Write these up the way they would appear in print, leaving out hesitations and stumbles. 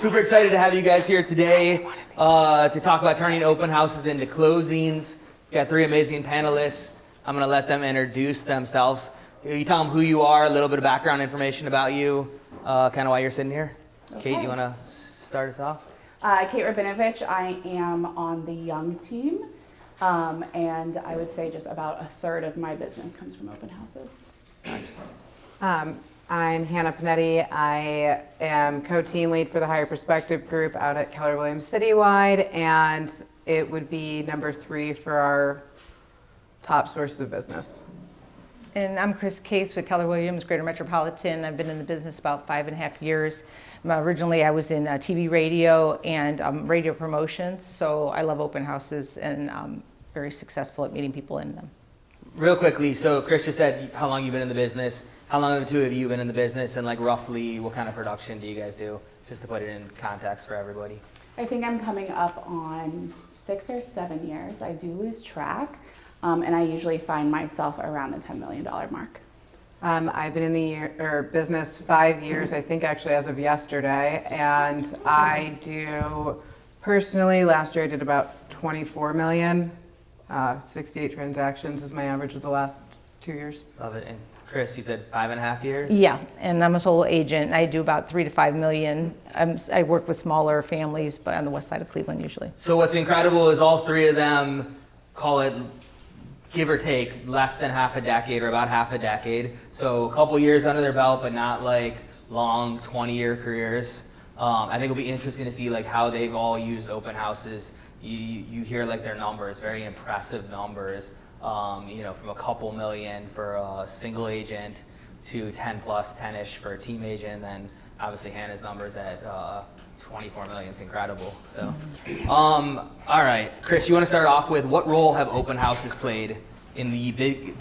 super excited to have you guys here today to talk about turning open houses into closings. We got three amazing panelists. I'm going to let them introduce themselves. You tell them who you are, a little bit of background information about you, kind of why you're sitting here. Okay. Kate, you want to start us off? Kate Rabinovitch. I am on the Young Team, and I would say just about a third of my business comes from open houses. Nice. I'm Hannah Pannetti. I am co-team lead for the Higher Perspective group out at Keller Williams Citywide, and it would be number 3 for our top sources of business. And I'm Chris Case with Keller Williams Greater Metropolitan. I've been in the business about 5.5 years. Originally I was in TV, radio, and radio promotions, so I love open houses and I'm very successful at meeting people in them. Real quickly, so Chris just said how long you've been in the business. How long have the two of you been in the business, and like roughly what kind of production do you guys do? Just to put it in context for everybody. I think I'm coming up on 6 or 7 years. I do lose track, and I usually find myself around the $10 million mark. I've been in the business 5 years, I think actually as of yesterday, and I do personally, last year I did about 24 million. 68 transactions is my average of the last 2 years. Love it. And Chris, you said 5.5 years? Yeah, and I'm a sole agent. I do about 3 to 5 million. I work with smaller families, but on the west side of Cleveland usually. So what's incredible is all three of them, call it give or take, less than half a decade or about half a decade. So a couple years under their belt, but not like long 20-year careers. I think it'll be interesting to see like how they've all used open houses. You hear like their numbers, very impressive numbers. From a couple million for a single agent to 10 plus, 10-ish for a team agent. Then obviously Hannah's numbers at 24 million is incredible. So, all right, Chris, you want to start off with what role have open houses played in the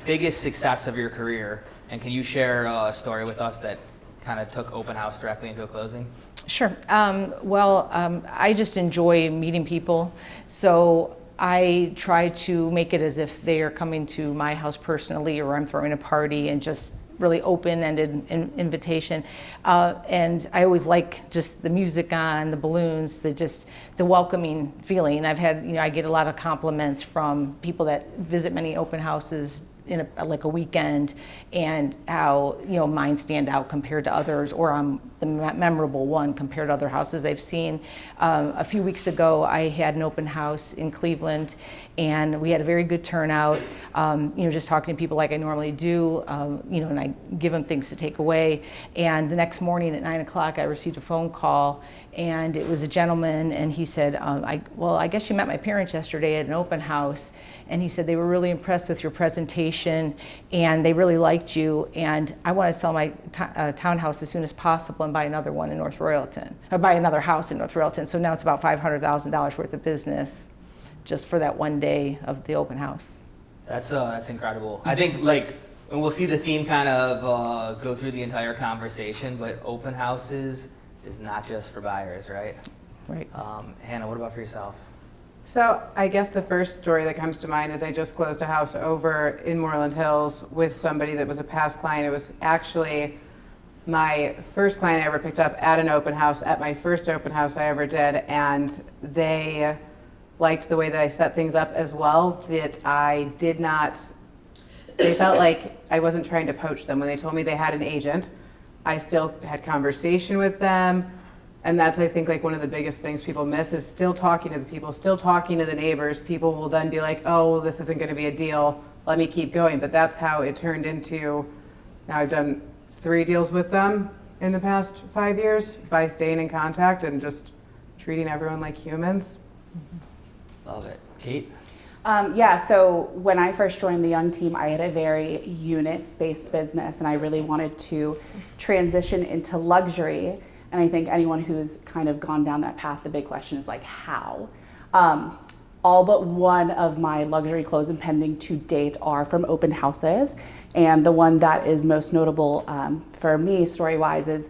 biggest success of your career? And can you share a story with us that kind of took open house directly into a closing? Sure. I just enjoy meeting people. So I try to make it as if they are coming to my house personally, or I'm throwing a party, and just really open-ended invitation. And I always like just the music on, the balloons, the welcoming feeling. I get a lot of compliments from people that visit many open houses in a weekend, and how mine stand out compared to others, or I'm the memorable one compared to other houses they've seen. A few weeks ago I had an open house in Cleveland, and we had a very good turnout. Just talking to people like I normally do, and I give them things to take away. And the next morning at 9 o'clock I received a phone call, and it was a gentleman, and he said, I guess you met my parents yesterday at an open house. And he said they were really impressed with your presentation, and they really liked you, and I want to sell my townhouse as soon as possible and buy another one in North Royalton, or buy another house in North Royalton. So now it's about $500,000 worth of business just for that one day of the open house. That's incredible. I think and we'll see the theme kind of go through the entire conversation, but open houses is not just for buyers, right? Right. Hannah, what about for yourself? So I guess the first story that comes to mind is I just closed a house over in Moreland Hills with somebody that was a past client. It was actually my first client I ever picked up at an open house, at my first open house I ever did, and they liked the way that I set things up as well, that they felt like I wasn't trying to poach them. When they told me they had an agent, I still had conversation with them. And that's, I think, one of the biggest things people miss is still talking to the people, still talking to the neighbors. People will then be like, oh, well, this isn't going to be a deal. Let me keep going. But that's how it turned into, now I've done 3 deals with them in the past 5 years by staying in contact and just treating everyone like humans. Love it. Kate? So when I first joined the Young Team, I had a very units-based business, and I really wanted to transition into luxury. And I think anyone who's kind of gone down that path, the big question is how? All but one of my luxury closing pending to date are from open houses. And the one that is most notable for me, story-wise, is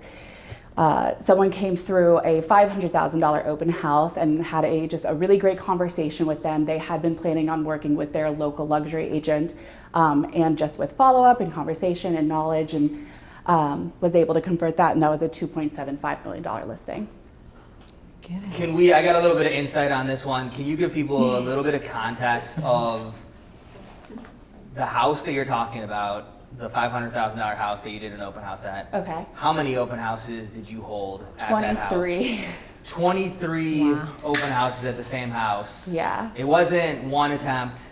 someone came through a $500,000 open house and had just a really great conversation with them. They had been planning on working with their local luxury agent, and just with follow-up and conversation and knowledge, and was able to convert that, and that was a $2.75 million listing. I got a little bit of insight on this one. Can you give people a little bit of context of the house that you're talking about, the $500,000 house that you did an open house at? Okay. How many open houses did you hold at that house? 23. 23 Wow. open houses at the same house. Yeah. It wasn't one attempt,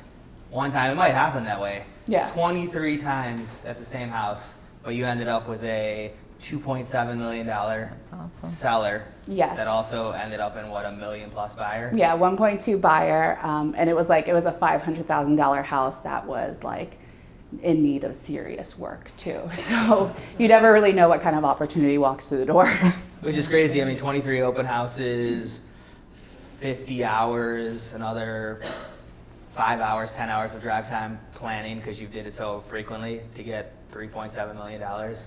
one time. It might happen that way. Yeah. 23 times at the same house, but you ended up with a $2.7 million awesome. seller. Yes. That also ended up in what, a $1 million+ buyer? Yeah, 1.2 buyer, and it was a $500,000 house that was like in need of serious work too. So you never really know what kind of opportunity walks through the door. Which is crazy. I mean, 23 open houses, 50 hours, another 5 hours, 10 hours of drive time planning because you did it so frequently to get $3.7 million.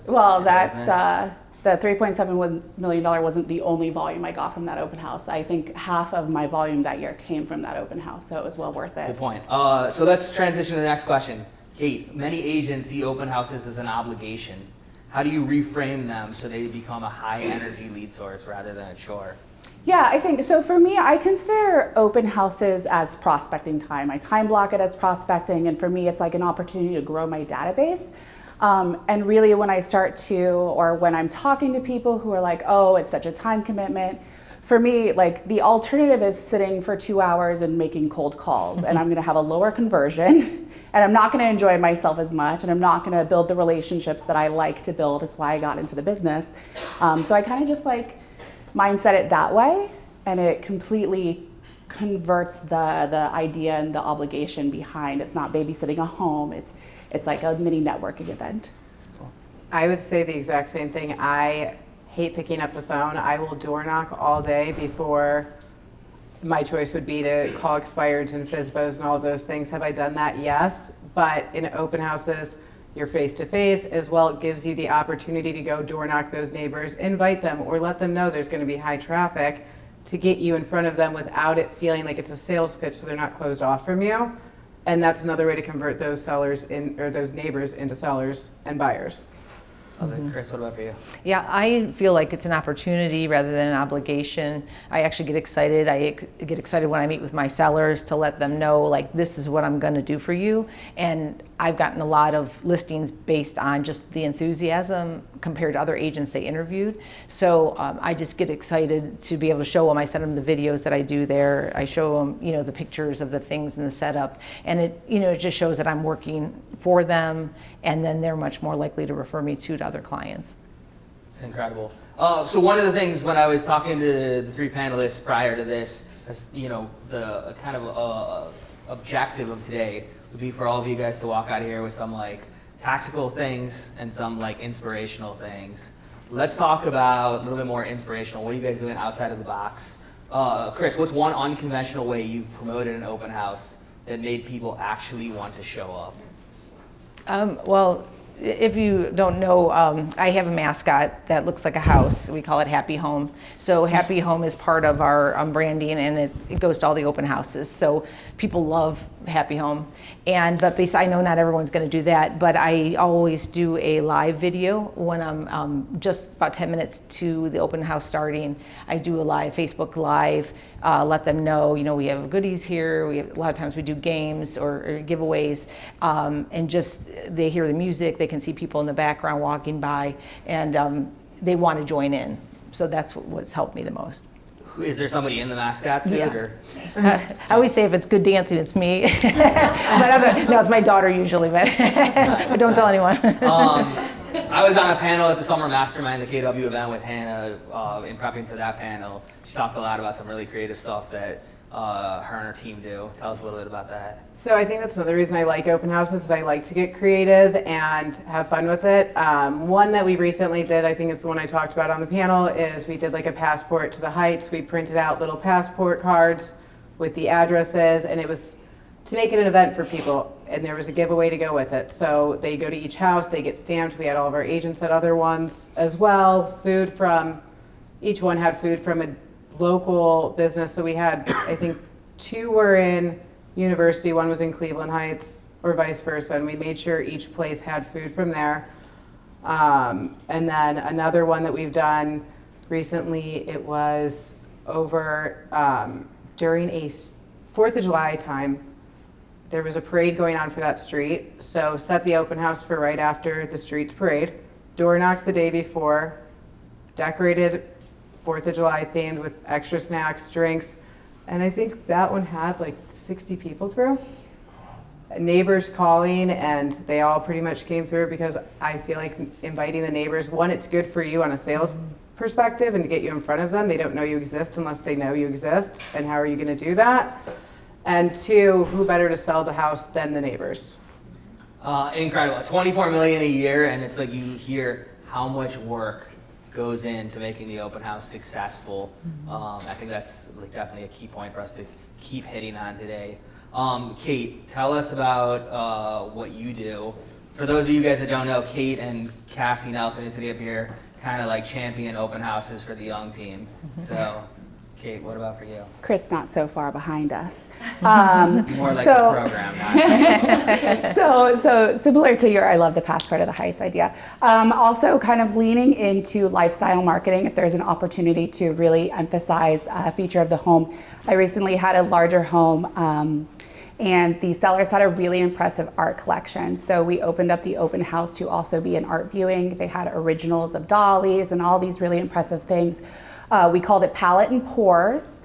Well, in that the $3.7 million wasn't the only volume I got from that open house. I think half of my volume that year came from that open house, so it was well worth it. Good point. So let's transition to the next question. Kate, many agents see open houses as an obligation. How do you reframe them so they become a high energy lead source rather than a chore? Yeah, I think so. For me, I consider open houses as prospecting time. I time block it as prospecting, and for me, it's like an opportunity to grow my database. And really, when I start to, or when I'm talking to people who are like, oh, it's such a time commitment, for me, like the alternative is sitting for 2 hours and making cold calls, and I'm going to have a lower conversion, and I'm not going to enjoy myself as much, and I'm not going to build the relationships that I like to build. It's why I got into the business. So I kind of just like mindset it that way, and it completely converts the idea and the obligation behind. It's not babysitting a home. It's like a mini networking event. I would say the exact same thing. I hate picking up the phone. I will door knock all day before my choice would be to call expireds and FSBOs and all of those things. Have I done that? Yes. But in open houses, you're face to face as well. It gives you the opportunity to go door knock those neighbors, invite them, or let them know there's going to be high traffic to get you in front of them without it feeling like it's a sales pitch, so they're not closed off from you. And that's another way to convert those sellers or those neighbors into sellers and buyers. Chris, what about for you? Yeah, I feel like it's an opportunity rather than an obligation. I actually get excited. Get excited when I meet with my sellers to let them know, like, this is what I'm going to do for you. And I've gotten a lot of listings based on just the enthusiasm compared to other agents they interviewed. So I just get excited to be able to show them. I send them the videos that I do there. I show them, the pictures of the things and the setup. And it just shows that I'm working for them, and then they're much more likely to refer me to other clients. It's incredible. So one of the things when I was talking to the three panelists prior to this, the kind of objective of today would be for all of you guys to walk out of here with some like tactical things and some like inspirational things. Let's talk about a little bit more inspirational. What are you guys doing outside of the box? Chris, what's one unconventional way you've promoted an open house that made people actually want to show up? Well, if you don't know, I have a mascot that looks like a house. We call it Happy Home. So Happy Home is part of our branding, and it goes to all the open houses. So people love Happy Home. But I know not everyone's going to do that, but I always do a live video when I'm just about 10 minutes to the open house starting. I do a live Facebook Live, let them know, we have goodies here. A lot of times we do games or giveaways, and just they hear the music, they can see people in the background walking by, and they want to join in. So that's what's helped me the most. Is there somebody in the mascot suit? Yeah. Or? I always say if it's good dancing, it's me. No, it's my daughter usually, but don't tell anyone. I was on a panel at the Summer Mastermind, the KW event with Hannah, in prepping for that panel. She talked a lot about some really creative stuff that her and her team do. Tell us a little bit about that. So I think that's another reason I like open houses is I like to get creative and have fun with it. One that we recently did, I think is the one I talked about on the panel, is we did like a passport to the Heights. We printed out little passport cards with the addresses, and it was to make it an event for people, and there was a giveaway to go with it. So they go to each house, they get stamped. We had all of our agents at other ones as well. Each one had food from a local business. So we had, I think, 2 were in University, 1 was in Cleveland Heights, or vice versa, and we made sure each place had food from there. And then another one that we've done recently, it was over during a 4th of July time. There was a parade going on for that street, so set the open house for right after the street's parade. Door knocked the day before, decorated 4th of July themed with extra snacks, drinks, and I think that one had like 60 people through. Neighbors calling, and they all pretty much came through because I feel like inviting the neighbors, one, it's good for you on a sales perspective and to get you in front of them. They don't know you exist unless they know you exist, and how are you going to do that? And 2, who better to sell the house than the neighbors? Incredible. 24 million a year, and it's like you hear how much work goes into making the open house successful. I think that's like definitely a key point for us to keep hitting on today. Kate, tell us about what you do. For those of you guys that don't know, Kate and Cassie Nelson is sitting up here, kind of like champion open houses for the Young Team. So, Kate, what about for you? Chris, not so far behind us. More like the program, not So similar to your I love the past part of the Heights idea. Also kind of leaning into lifestyle marketing if there's an opportunity to really emphasize a feature of the home. I recently had a larger home and the sellers had a really impressive art collection. So we opened up the open house to also be an art viewing. They had originals of dollies and all these really impressive things. We called it Palette and Pours.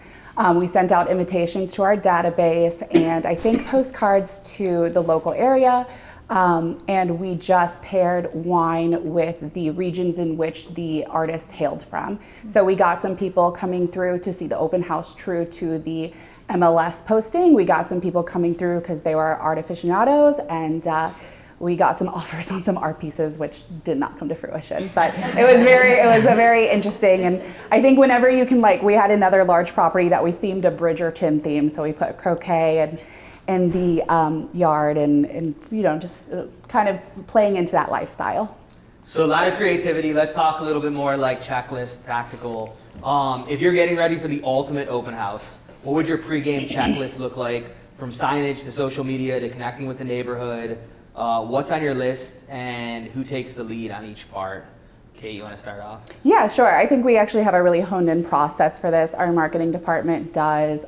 We sent out invitations to our database and I think postcards to the local area. And we just paired wine with the regions in which the artist hailed from. So we got some people coming through to see the open house true to the MLS posting. We got some people coming through because they were art aficionados, and we got some offers on some art pieces, which did not come to fruition. But it was a very interesting. And I think whenever you can, like, we had another large property that we themed a Bridgerton theme, so we put croquet in the yard, and you know, just kind of playing into that lifestyle. So a lot of creativity. Let's talk a little bit more like checklist, tactical. If you're getting ready for the ultimate open house, what would your pregame checklist look like, from signage to social media to connecting with the neighborhood? What's on your list and who takes the lead on each part? Kate, you want to start off? Yeah, sure. I think we actually have a really honed in process for this. Our marketing department does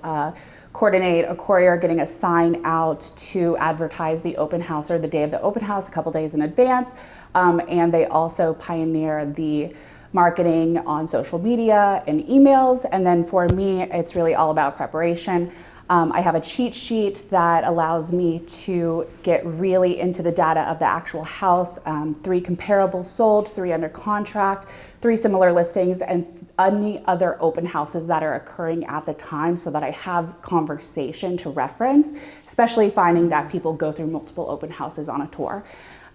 coordinate a courier getting a sign out to advertise the open house or the day of the open house a couple days in advance. And they also pioneer the marketing on social media and emails. And then for me, it's really all about preparation. I have a cheat sheet that allows me to get really into the data of the actual house. 3 comparables sold, 3 under contract, 3 similar listings, and any other open houses that are occurring at the time, so that I have conversation to reference, especially finding that people go through multiple open houses on a tour.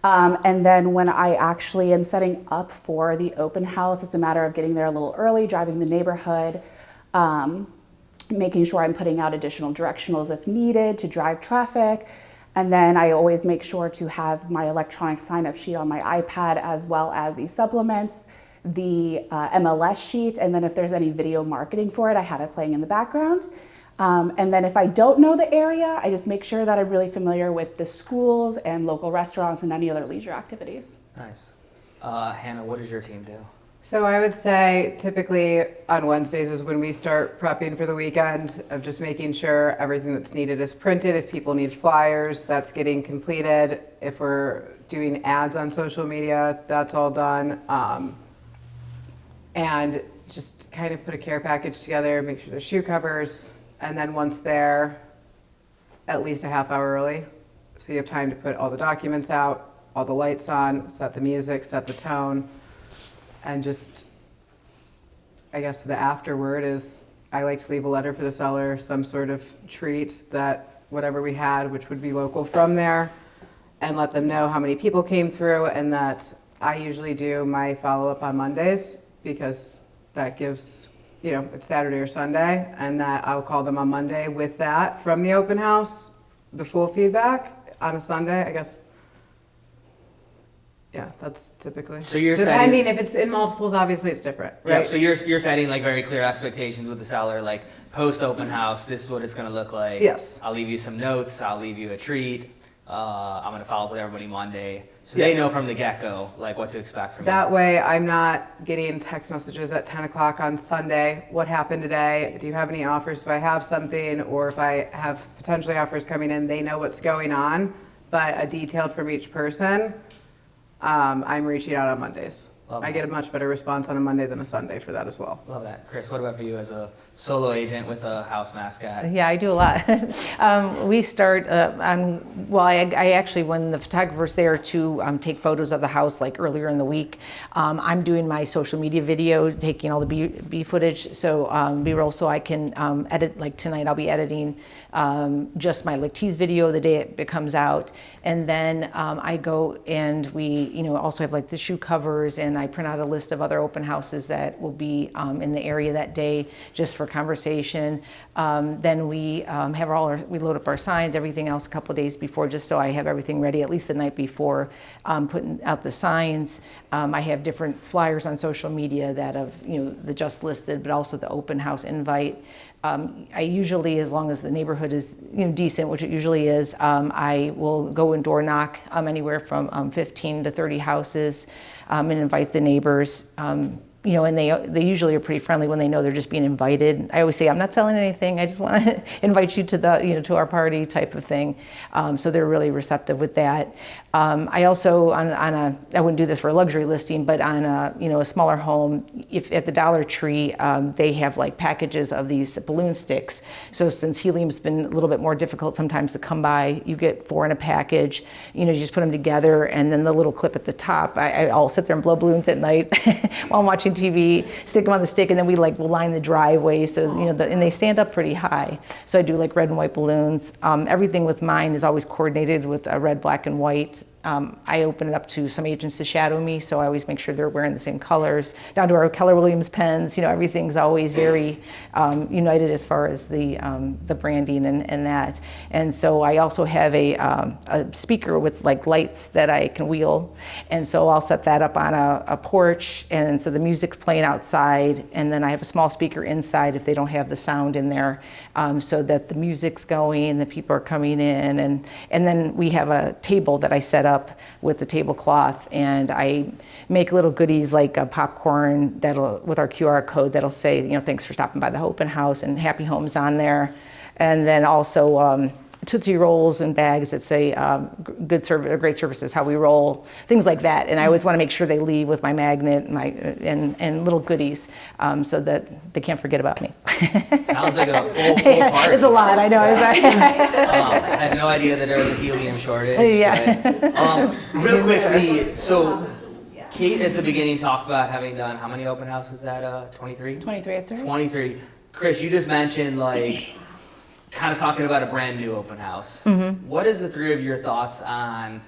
And then when I actually am setting up for the open house, it's a matter of getting there a little early, driving the neighborhood, making sure I'm putting out additional directionals if needed to drive traffic. And then I always make sure to have my electronic sign-up sheet on my iPad, as well as the supplements, the MLS sheet, and then if there's any video marketing for it, I have it playing in the background. And then if I don't know the area, I just make sure that I'm really familiar with the schools and local restaurants and any other leisure activities. Nice. Hannah, what does your team do? So I would say typically on Wednesdays is when we start prepping for the weekend, of just making sure everything that's needed is printed. If people need flyers, that's getting completed. If we're doing ads on social media, that's all done. And just kind of put a care package together, make sure there's shoe covers. And then once there, at least a half hour early. So you have time to put all the documents out, all the lights on, set the music, set the tone. And just, I guess the afterward is, I like to leave a letter for the seller, some sort of treat that whatever we had, which would be local from there, and let them know how many people came through, and that I usually do my follow-up on Mondays, because that gives, you know, it's Saturday or Sunday, and that I'll call them on Monday with that from the open house, the full feedback on a Sunday, I guess. Yeah, that's typically. So you're depending setting, if it's in multiples, obviously it's different, right? yeah, so you're setting like very clear expectations with the seller, like post open house, this is what it's going to look like. Yes. I'll leave you some notes, I'll leave you a treat. I'm going to follow up with everybody Monday. So they know from the get-go, like, what to expect from That you. way, I'm not getting text messages at 10 o'clock on Sunday. What happened today? Do you have any offers? If I have something, or if I have potentially offers coming in, they know what's going on, but a detailed from each person. I'm reaching out on Mondays. Love I that. get a much better response on a Monday than a Sunday for that as well. Love that. Chris, what about for you as a solo agent with a house mascot? Yeah, I do a lot. We start I actually, when the photographer's there to take photos of the house, like earlier in the week, I'm doing my social media video, taking all the B footage, so B-roll, so I can edit. Like tonight, I'll be editing just my tease video the day it comes out, and then I go and we, also have like the shoe covers, and I print out a list of other open houses that will be in the area that day, just for conversation. Then we we load up our signs, everything else a couple of days before, just so I have everything ready at least the night before putting out the signs. I have different flyers on social media that have, the just listed, but also the open house invite. I usually, as long as the neighborhood is decent, which it usually is, I will go and door knock anywhere from 15 to 30 houses and invite the neighbors. And they usually are pretty friendly when they know they're just being invited. I always say, I'm not selling anything. I just want to invite you to to our party type of thing. So they're really receptive with that. I also, I wouldn't do this for a luxury listing, but on a smaller home, if at the Dollar Tree, they have like packages of these balloon sticks. So since helium's been a little bit more difficult sometimes to come by, you get 4 in a package. You just put them together, and then the little clip at the top. I'll sit there and blow balloons at night while I'm watching TV, stick them on the stick, and then we'll line the driveway. So and they stand up pretty high. So I do like red and white balloons. Everything with mine is always coordinated with a red, black, and white. I open it up to some agents to shadow me, so I always make sure they're wearing the same colors. Down to our Keller Williams pens, everything's always very united as far as the branding and that. And so I also have a speaker with lights that I can wheel, and so I'll set that up on a porch, and so the music's playing outside, and then I have a small speaker inside if they don't have the sound in there, so that the music's going, the people are coming in, and then we have a table that I set up with the tablecloth, and I make little goodies like a popcorn with our QR code that'll say, thanks for stopping by the open house, and happy homes on there. And then also Tootsie Rolls and bags that say good service or great services, how we roll, things like that. And I always want to make sure they leave with my magnet and little goodies so that they can't forget about me. Sounds like a full party. It's a lot, I know. I had no idea that there was a helium shortage. Yeah. But, real quickly, so Kate at the beginning talked about having done how many open houses at 23? 23, it's right. 23. Chris, you just mentioned kind of talking about a brand new open house. Mm-hmm. What is the three of your thoughts on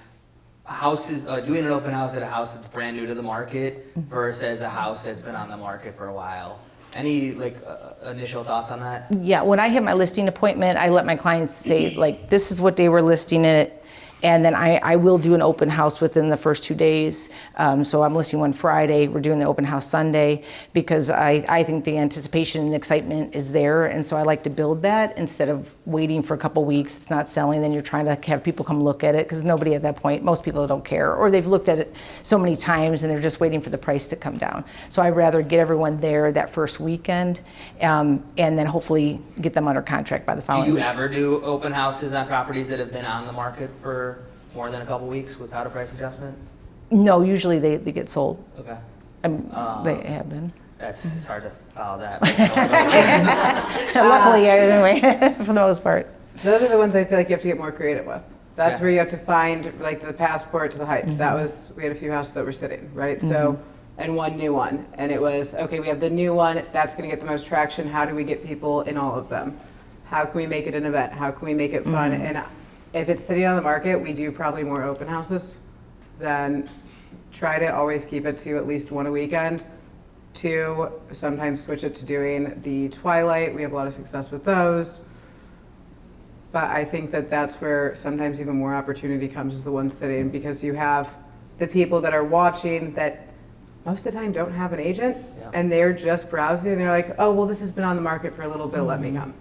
houses, doing an open house at a house that's brand new to the market versus a house that's been on the market for a while? Any initial thoughts on that? Yeah, when I have my listing appointment, I let my clients say this is what day we're listing it. And then I will do an open house within the first 2 days. So I'm listing one Friday, we're doing the open house Sunday, because I think the anticipation and excitement is there. And so I like to build that instead of waiting for a couple weeks, it's not selling, then you're trying to have people come look at it, because nobody at that point, most people don't care, or they've looked at it so many times and they're just waiting for the price to come down. So I'd rather get everyone there that first weekend and then hopefully get them under contract by the following Do you week. ever do open houses on properties that have been on the market for more than a couple weeks without a price adjustment? No, usually they get sold. Okay. They have been. It's hard to follow that. Luckily, anyway, for the most part. Those are the ones I feel like you have to get more creative with. That's Okay. where you have to find the passport to the heights. We had a few houses that were sitting, right? So, and one new one. And it was, okay, we have the new one, that's gonna get the most traction. How do we get people in all of them? How can we make it an event? How can we make it fun? And if it's sitting on the market, we do probably more open houses. Then try to always keep it to at least one a weekend. 2, sometimes switch it to doing the Twilight. We have a lot of success with those. But I think that's where sometimes even more opportunity comes, is the one sitting, because you have the people that are watching that most of the time don't have an agent, and they're just browsing and they're like, oh, well, this has been on the market for a little bit, let me come.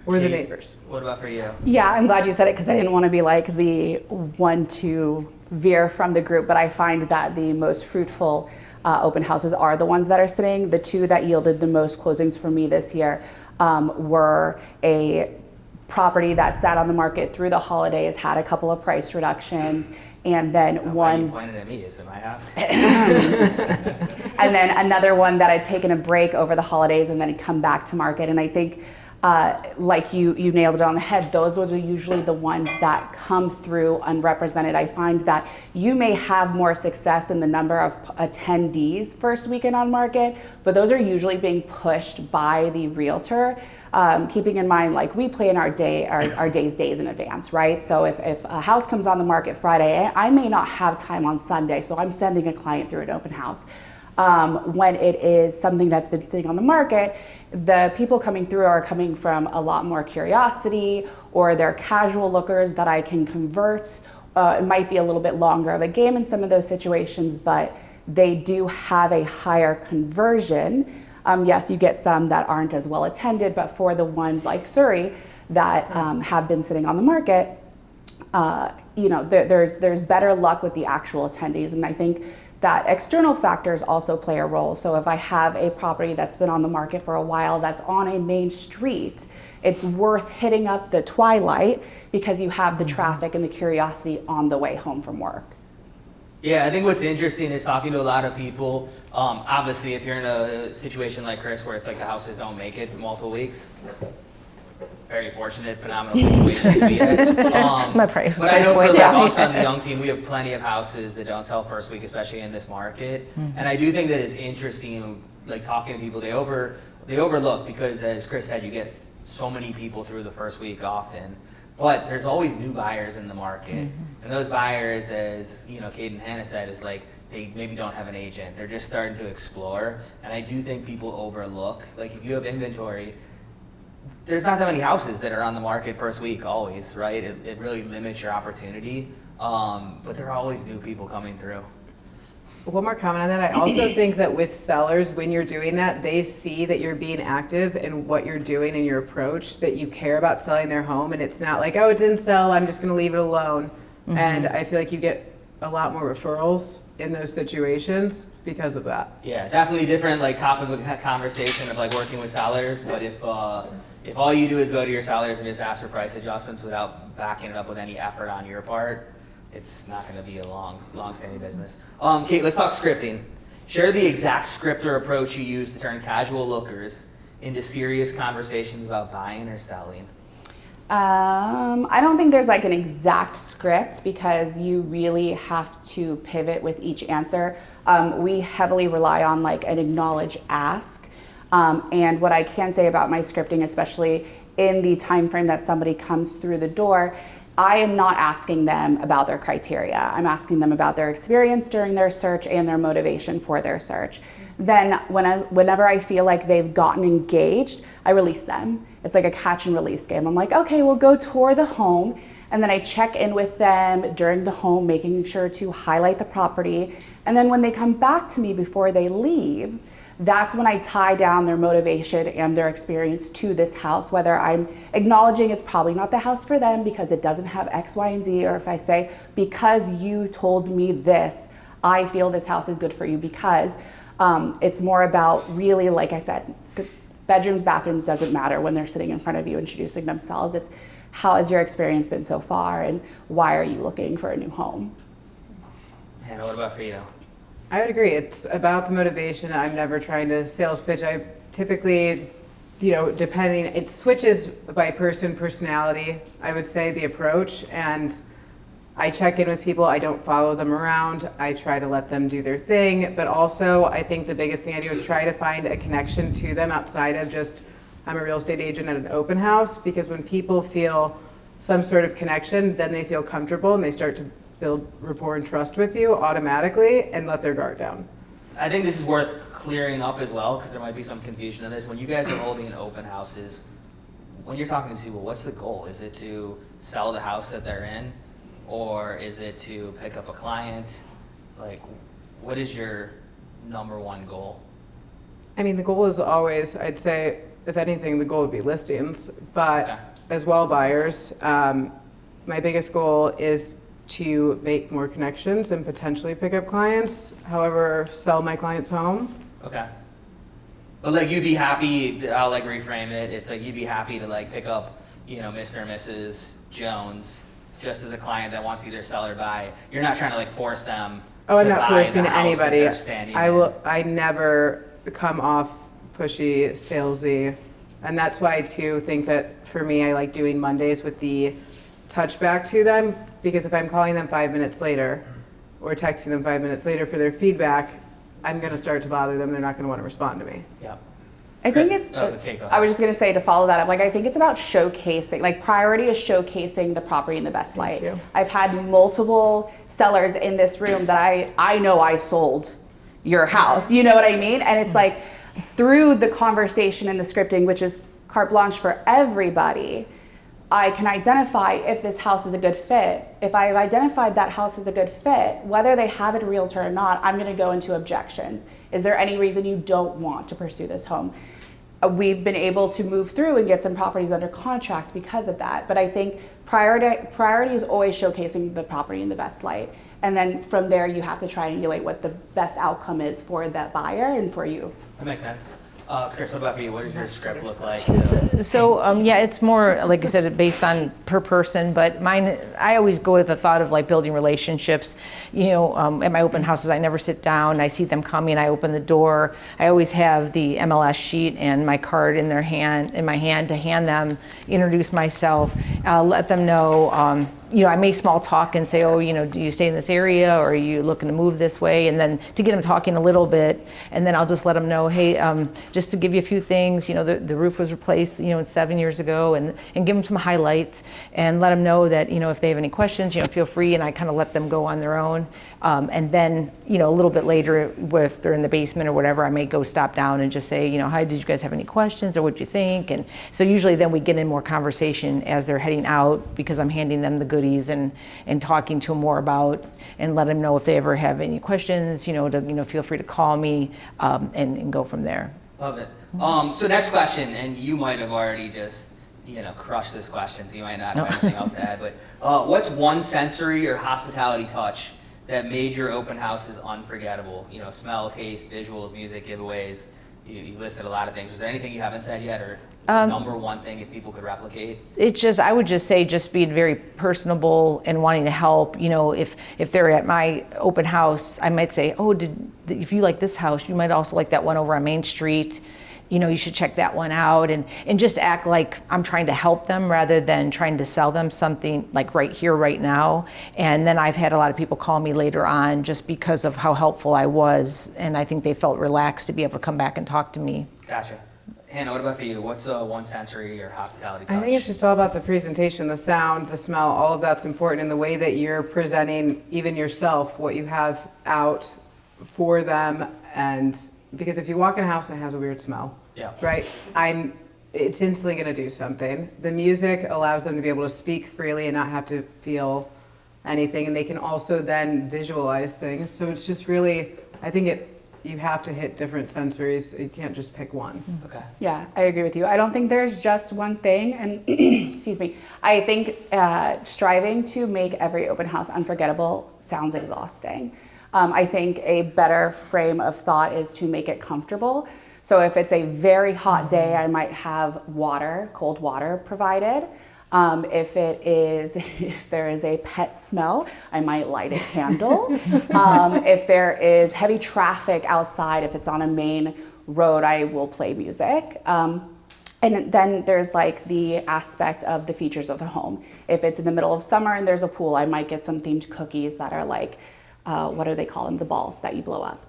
Or the Kate, neighbors. What about for you? Yeah, I'm glad you said it because I didn't want to be like the one to veer from the group, but I find that the most fruitful open houses are the ones that are sitting. The two that yielded the most closings for me this year were a property that sat on the market through the holidays, had a couple of price reductions, and then Why are you one. pointed at me? Is it my house? And then another one that had taken a break over the holidays and then had come back to market. And I think, like you nailed it on the head, those are usually the ones that come through unrepresented. I find that you may have more success in the number of attendees first weekend on market, but those are usually being pushed by the realtor. Keeping in mind, like we plan our days in advance, right? So if a house comes on the market Friday, I may not have time on Sunday, so I'm sending a client through an open house. When it is something that's been sitting on the market, the people coming through are coming from a lot more curiosity, or they're casual lookers that I can convert. It might be a little bit longer of a game in some of those situations, but they do have a higher conversion. Yes, you get some that aren't as well attended, but for the ones like Surrey that have been sitting on the market, there's better luck with the actual attendees. And I think that external factors also play a role. So if I have a property that's been on the market for a while that's on a main street, it's worth hitting up the twilight because you have the traffic and the curiosity on the way home from work. Yeah, I think what's interesting is talking to a lot of people. Obviously, if you're in a situation like Chris, where it's like the houses don't make it for multiple weeks, very fortunate, phenomenal situation to be in. My price But I know point, for yeah. us on the Young Team, we have plenty of houses that don't sell first week, especially in this market. And I do think that it's interesting, like talking to people, they overlook because, as Chris said, you get so many people through the first week often. But there's always new buyers in the market. And those buyers, as Kate and Hannah said, is like they maybe don't have an agent. They're just starting to explore. And I do think people overlook, like if you have inventory, there's not that many houses that are on the market first week always, right? It really limits your opportunity. But there are always new people coming through. One more comment on that. I also think that with sellers, when you're doing that, they see that you're being active in what you're doing in your approach, that you care about selling their home, and it's not like, oh, it didn't sell, I'm just going to leave it alone. And I feel like you get a lot more referrals in those situations because of that. Yeah, definitely different like topic of conversation of like working with sellers. But if all you do is go to your sellers and just ask for price adjustments without backing it up with any effort on your part, it's not going to be a long-standing business. Kate, let's talk scripting. Share the exact script or approach you use to turn casual lookers into serious conversations about buying or selling. I don't think there's like an exact script because you really have to pivot with each answer. We heavily rely on like an acknowledge ask. And what I can say about my scripting, especially in the time frame that somebody comes through the door, I am not asking them about their criteria. I'm asking them about their experience during their search and their motivation for their search. Then whenever I feel like they've gotten engaged, I release them. It's like a catch and release game. I'm like, okay, we'll go tour the home. And then I check in with them during the home, making sure to highlight the property. And then when they come back to me before they leave, that's when I tie down their motivation and their experience to this house, whether I'm acknowledging it's probably not the house for them because it doesn't have X, Y, and Z, or if I say, because you told me this, I feel this house is good for you because it's more about really, like I said, bedrooms, bathrooms doesn't matter when they're sitting in front of you introducing themselves. It's how has your experience been so far and why are you looking for a new home? Hannah, what about for you? I would agree. It's about the motivation. I'm never trying to sales pitch. I typically, depending, it switches by personality, I would say, the approach. And I check in with people. I don't follow them around. I try to let them do their thing. But also, I think the biggest thing I do is try to find a connection to them outside of just, I'm a real estate agent at an open house. Because when people feel some sort of connection, then they feel comfortable and they start to build rapport and trust with you automatically and let their guard down. I think this is worth clearing up as well because there might be some confusion on this. When you guys are holding open houses, when you're talking to people, what's the goal? Is it to sell the house that they're in, or is it to pick up a client? Like, what is your number one goal? I mean, the goal is always, I'd say, if anything, the goal would be listings, but Okay. as well buyers. My biggest goal is to make more connections and potentially pick up clients, however, sell my client's home. Okay. But like you'd be happy, I'll like reframe it, it's like you'd be happy to like pick up, you know, Mr. and Mrs. Jones just as a client that wants to either sell or buy. You're not trying to like force them Oh, I'm to not buy forcing the house that anybody. they're standing in. I never come off pushy, salesy. And that's why I too think that for me, I like doing Mondays with the touchback to them, because if I'm calling them 5 minutes later or texting them 5 minutes later for their feedback, I'm going to start to bother them. They're not going to want to respond to me. Yeah. I think Chris- it, okay, go I ahead. was just gonna say to follow that up, like I think it's about showcasing, like priority is showcasing the property in the best light. you. I've had multiple sellers in this room that I know I sold your house, you know what I mean? And it's like through the conversation and the scripting, which is carte blanche for everybody, I can identify if this house is a good fit. If I've identified that house is a good fit, whether they have a realtor or not, I'm gonna go into objections. Is there any reason you don't want to pursue this home? We've been able to move through and get some properties under contract because of that. But I think priority is always showcasing the property in the best light. And then from there, you have to triangulate what the best outcome is for that buyer and for you. That makes sense. Chris, what about you? What does your script look like? Yeah, it's more, like I said, based on per person, but mine, I always go with the thought of like building relationships. You know, at my open houses, I never sit down. I see them coming, I open the door. I always have the MLS sheet and my card in my hand to hand them, introduce myself, let them know, you know, I may small talk and say, oh, you know, do you stay in this area or are you looking to move this way? And then to get them talking a little bit, and then I'll just let them know, hey, just to give you a few things, you know, the roof was replaced, you know, 7 years ago, and give them some highlights and let them know that, you know, if they have any questions, you know, feel free, and I kind of let them go on their own. And then, you know, a little bit later, if they're in the basement or whatever, I may go stop down and just say, you know, hi, did you guys have any questions or what'd you think? And so usually then we get in more conversation as they're heading out, because I'm handing them the goodies and talking to them more about, and let them know if they ever have any questions, you know, feel free to call me, and go from there. Love it. So next question, and you might have already just, you know, crushed this question, so you might not have anything else to add, but what's one sensory or hospitality touch that made your open houses unforgettable? You know, smell, taste, visuals, music, giveaways. You listed a lot of things. Was there anything you haven't said yet, or number one thing if people could replicate? I would just say just being very personable and wanting to help. You know, if they're at my open house, I might say, oh, if you like this house, you might also like that one over on Main Street. You know, you should check that one out, and just act like I'm trying to help them rather than trying to sell them something like right here, right now. And then I've had a lot of people call me later on just because of how helpful I was, and I think they felt relaxed to be able to come back and talk to me. Gotcha. Hannah, what about for you? What's one sensory or hospitality touch? I think it's just all about the presentation, the sound, the smell, all of that's important, in the way that you're presenting even yourself, what you have out for them. And because if you walk in a house and it has a weird smell, Yeah. right? It's instantly going to do something. The music allows them to be able to speak freely and not have to feel anything, and they can also then visualize things. So it's just really, I think you have to hit different sensories. You can't just pick one. Okay. Yeah, I agree with you. I don't think there's just one thing, and excuse me, I think striving to make every open house unforgettable sounds exhausting. I think a better frame of thought is to make it comfortable. So if it's a very hot day, I might have cold water provided. If there is a pet smell, I might light a candle. If there is heavy traffic outside, if it's on a main road, I will play music. And then there's like the aspect of the features of the home. If it's in the middle of summer and there's a pool, I might get some themed cookies that are like, what do they call them? The balls that you blow up.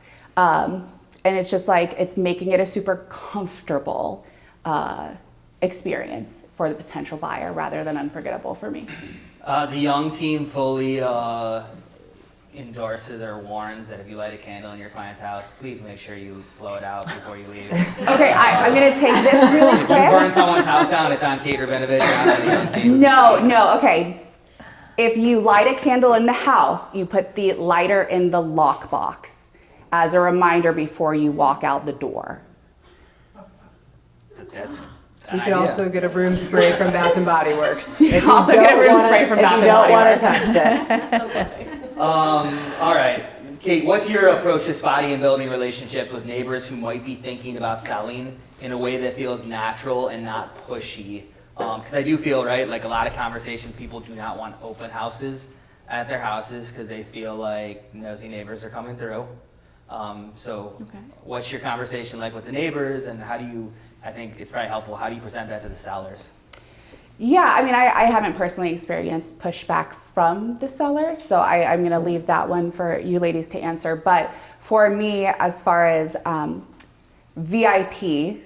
And it's just like, it's making it a super comfortable experience for the potential buyer rather than unforgettable for me. The Young Team fully endorses or warns that if you light a candle in your client's house, please make sure you blow it out before you leave. Okay, I'm gonna take this really If you quick. burn someone's house down, it's on Kate Rabinovitch, not on the Young Team. No, okay. If you light a candle in the house, you put the lighter in the lockbox as a reminder before you walk out the door. That's You could also get a room spray from Bath and Body Works. You can also get a room spray from Bath and Body Works. If you don't want to test it. All right, Kate, what's your approach to spotting and building relationships with neighbors who might be thinking about selling in a way that feels natural and not pushy? Because I do feel, right, like a lot of conversations, people do not want open houses at their houses because they feel like nosy neighbors are coming through. What's your conversation like with the neighbors, and how do you, I think it's probably helpful, how do you present that to the sellers? Yeah, I mean, I haven't personally experienced pushback from the sellers, so I'm going to leave that one for you ladies to answer. But for me, as far as VIP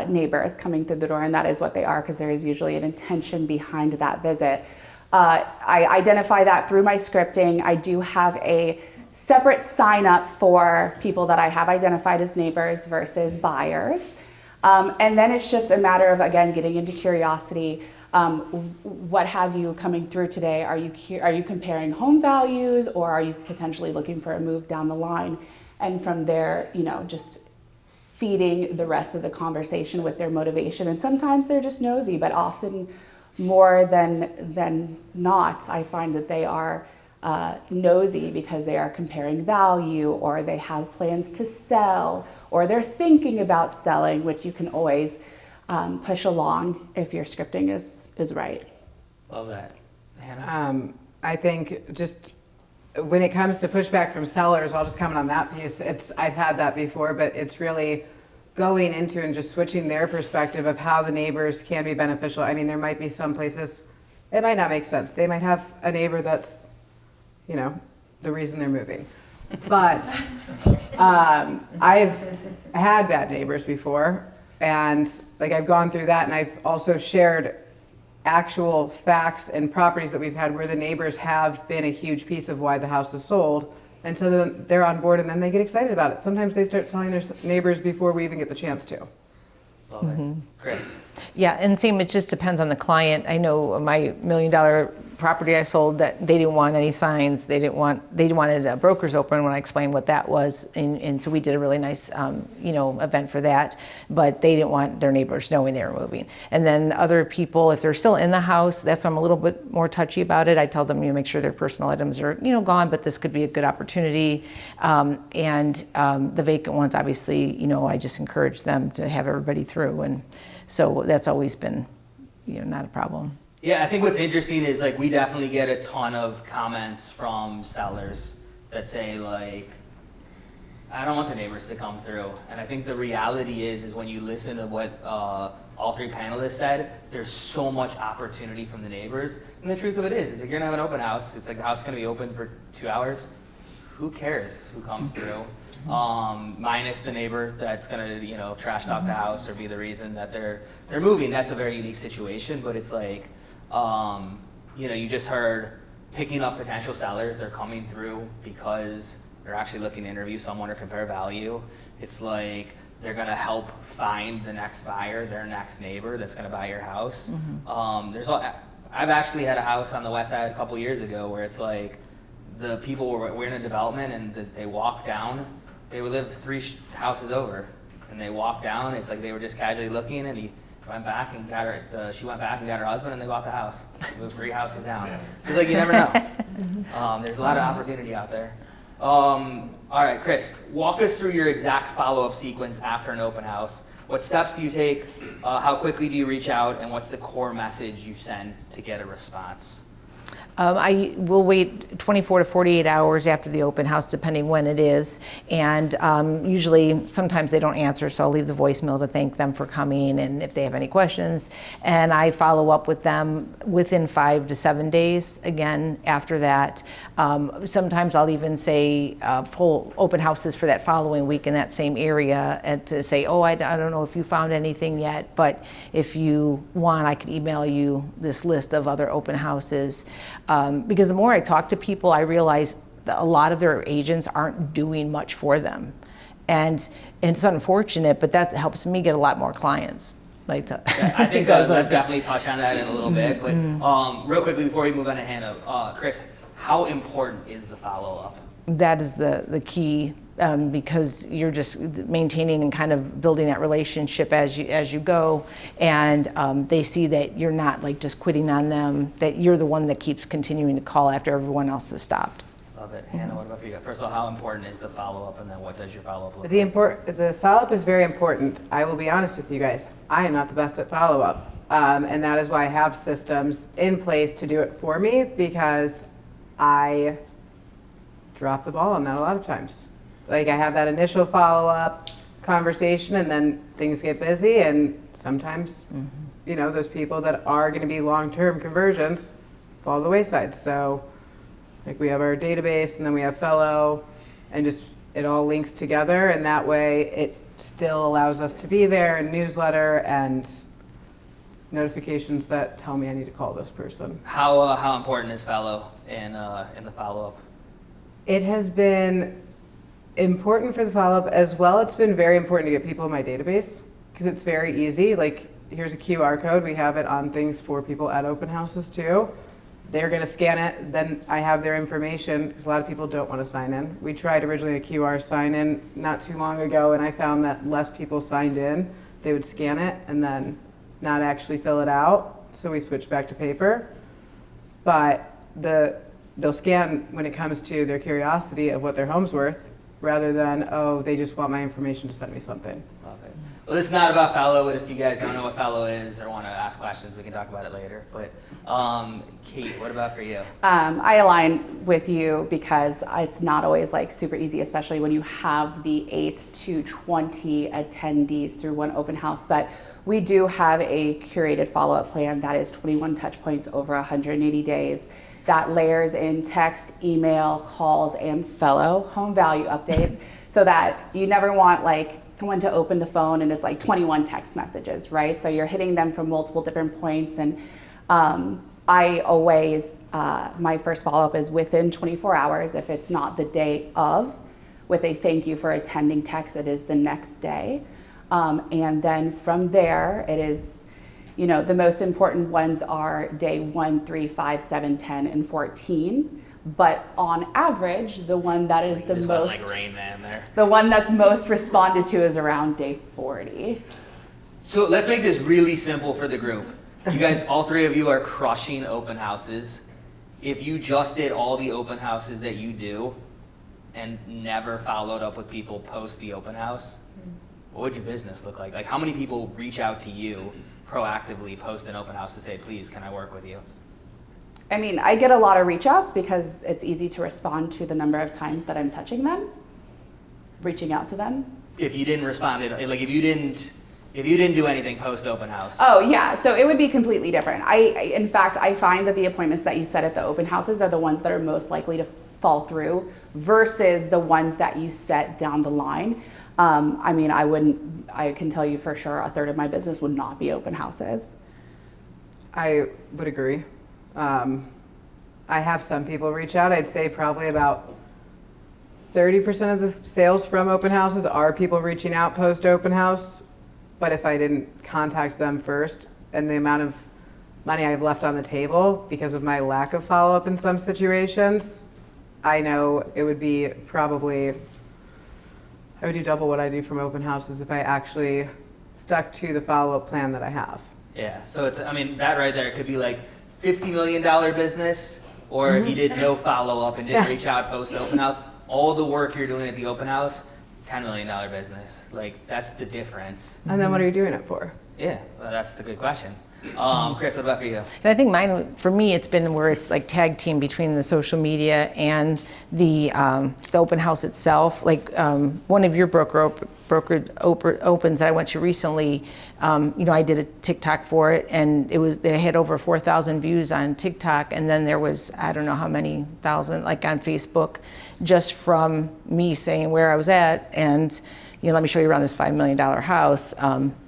neighbors coming through the door, and that is what they are because there is usually an intention behind that visit, I identify that through my scripting. I do have a separate sign up for people that I have identified as neighbors versus buyers. And then it's just a matter of, again, getting into curiosity. What has you coming through today? Are you comparing home values, or are you potentially looking for a move down the line? And from there, just feeding the rest of the conversation with their motivation. And sometimes they're just nosy, but often more than not, I find that they are nosy because they are comparing value, or they have plans to sell, or they're thinking about selling, which you can always push along if your scripting is right. Love that. Hannah? I think just when it comes to pushback from sellers, I'll just comment on that piece. I've had that before, but it's really going into and just switching their perspective of how the neighbors can be beneficial. I mean, there might be some places it might not make sense. They might have a neighbor that's, the reason they're moving. But I've had bad neighbors before, and I've gone through that, and I've also shared actual facts and properties that we've had where the neighbors have been a huge piece of why the house is sold, and so then they're on board and then they get excited about it. Sometimes they start telling their neighbors before we even get the chance to. Love it. Chris? Yeah, and same, it just depends on the client. I know my $1 million property I sold, that they didn't want any signs. They wanted a broker's open when I explained what that was. And so we did a really nice, event for that, but they didn't want their neighbors knowing they were moving. And then other people, if they're still in the house, that's why I'm a little bit more touchy about it. I tell them, make sure their personal items are, gone, but this could be a good opportunity. The vacant ones, obviously, I just encourage them to have everybody through. And so that's always been, not a problem. Yeah, I think what's interesting is we definitely get a ton of comments from sellers that say I don't want the neighbors to come through. And I think the reality is when you listen to what all three panelists said, there's so much opportunity from the neighbors. And the truth of it is you're gonna have an open house. It's the house is gonna be open for 2 hours. Who cares who comes through? Minus the neighbor that's gonna, trash talk the house or be the reason that they're moving. That's a very unique situation, but it's you just heard picking up potential sellers. They're coming through because they're actually looking to interview someone or compare value. It's they're gonna help find the next buyer, their next neighbor that's gonna buy your house. I've actually had a house on the west side a couple years ago where it's the people were in a development and they walked down. They would live 3 houses over, and they walked down. It's they were just casually looking, and he went back and got her. She went back and got her husband, and they bought the house. They moved 3 houses down. It's you never know. There's a lot of opportunity out there. All right, Chris, walk us through your exact follow-up sequence after an open house. What steps do you take? How quickly do you reach out? And what's the core message you send to get a response? I will wait 24 to 48 hours after the open house, depending when it is. And usually, sometimes they don't answer, so I'll leave the voicemail to thank them for coming and if they have any questions. And I follow up with them within 5 to 7 days, again, after that. Sometimes I'll even say, pull open houses for that following week in that same area and to say, I don't know if you found anything yet, but if you want, I could email you this list of other open houses. Because the more I talk to people, I realize that a lot of their agents aren't doing much for them. And it's unfortunate, but that helps me get a lot more clients. I think let's definitely touch on that in a little bit. But real quickly, before we move on to Hannah, Chris, how important is the follow-up? that is the key, because you're just maintaining and kind of building that relationship as you go, and they see that you're not like just quitting on them, that you're the one that keeps continuing to call after everyone else has stopped. Love it. Hannah, what about for you? First of all, how important is the follow-up, and then what does your follow-up look like? The follow-up is very important. I will be honest with you guys. I am not the best at follow-up. And that is why I have systems in place to do it for me, because I drop the ball on that a lot of times. Like, I have that initial follow-up conversation, and then things get busy, and sometimes, you know, those people that are going to be long-term conversions fall to the wayside. So, like, we have our database, and then we have Fellow, and just it all links together, and that way it still allows us to be there, and newsletter and notifications that tell me I need to call this person. How important is Fellow in the follow-up? It has been important for the follow-up as well. It's been very important to get people in my database, because it's very easy. Like, here's a QR code. We have it on things for people at open houses too. They're going to scan it, then I have their information, because a lot of people don't want to sign in. We tried originally a QR sign-in not too long ago, and I found that less people signed in. They would scan it and then not actually fill it out, so we switched back to paper. But they'll scan when it comes to their curiosity of what their home's worth, rather than, oh, they just want my information to send me something. Love it. Well, it's not about Fellow, but if you guys don't know what Fellow is or want to ask questions, we can talk about it later. But Kate, what about for you? I align with you, because it's not always like super easy, especially when you have the 8 to 20 attendees through one open house. But we do have a curated follow-up plan that is 21 touch points over 180 days. That layers in text, email, calls, and Fellow home value updates, so that you never want like someone to open the phone and it's like 21 text messages, right? So you're hitting them from multiple different points. And I always, my first follow-up is within 24 hours. If it's not the day of, with a thank you for attending text, it is the next day. And then from there, it is, you know, the most important ones are day 1, 3, 5, 7, 10, and 14. But on average, the one that is the most, like Rain Man there. the one that's most responded to is around day 40. So let's make this really simple for the group. You guys, all three of you are crushing open houses. If you just did all the open houses that you do and never followed up with people post the open house, what would your business look like? Like, how many people reach out to you proactively post an open house to say, please, can I work with you? I mean, I get a lot of reach outs because it's easy to respond to the number of times that I'm touching them, reaching out to them. If you didn't respond, like if you didn't do anything post open house. Oh yeah, so it would be completely different. In fact, I find that the appointments that you set at the open houses are the ones that are most likely to fall through versus the ones that you set down the line. I mean, I can tell you for sure a third of my business would not be open houses. I would agree. I have some people reach out. I'd say probably about 30% of the sales from open houses are people reaching out post open house. But if I didn't contact them first, and the amount of money I've left on the table because of my lack of follow-up in some situations, I know it would be probably, I would do double what I do from open houses if I actually stuck to the follow-up plan that I have. Yeah, so it's, I mean, that right there could be like $50 million business, or if you did no follow-up and didn't reach out post open house, all the work you're doing at the open house, $10 million business. Like, that's the difference. And then what are you doing it for? Yeah, well, that's the good question. Chris, what about for you? And I think mine, for me, it's been where it's like tag team between the social media and the open house itself. Like one of your brokered opens that I went to recently, I did a TikTok for it, and they had over 4,000 views on TikTok, and then there was, I don't know how many thousand, like on Facebook, just from me saying where I was at, and let me show you around this $5 million house.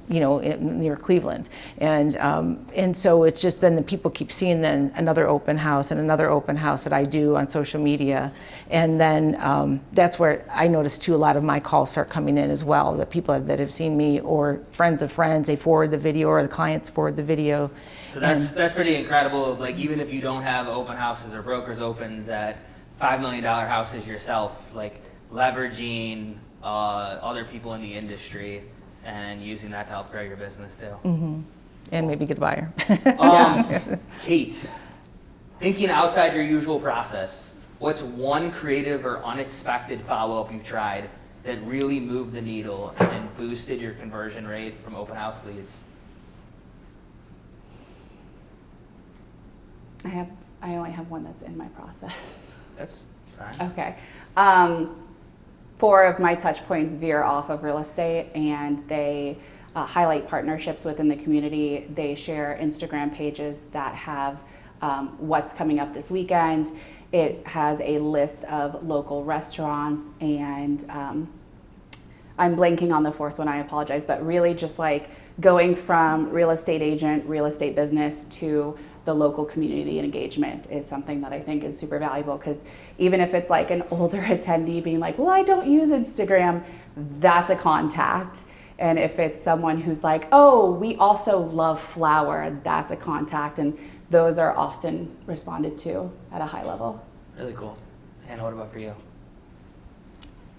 Near Cleveland. And so it's just then the people keep seeing then another open house and another open house that I do on social media. And then that's where I notice too, a lot of my calls start coming in as well, that people that have seen me or friends of friends, they forward the video or the clients forward the video. So that's pretty incredible of like, even if you don't have open houses or brokers opens at $5 million houses yourself, like leveraging other people in the industry and using that to help grow your business too. And maybe get a buyer. Kate, thinking outside your usual process, what's one creative or unexpected follow-up you've tried that really moved the needle and boosted your conversion rate from open house leads? I only have one that's in my process. That's fine. Okay. 4 of my touch points veer off of real estate, and they highlight partnerships within the community. They share Instagram pages that have what's coming up this weekend. It has a list of local restaurants, and I'm blanking on the 4th one, I apologize, but really just like going from real estate agent, real estate business to the local community engagement is something that I think is super valuable, because even if it's like an older attendee being like, well, I don't use Instagram, that's a contact. And if it's someone who's like, oh, we also love flower, that's a contact. And those are often responded to at a high level. Really cool. Hannah, what about for you?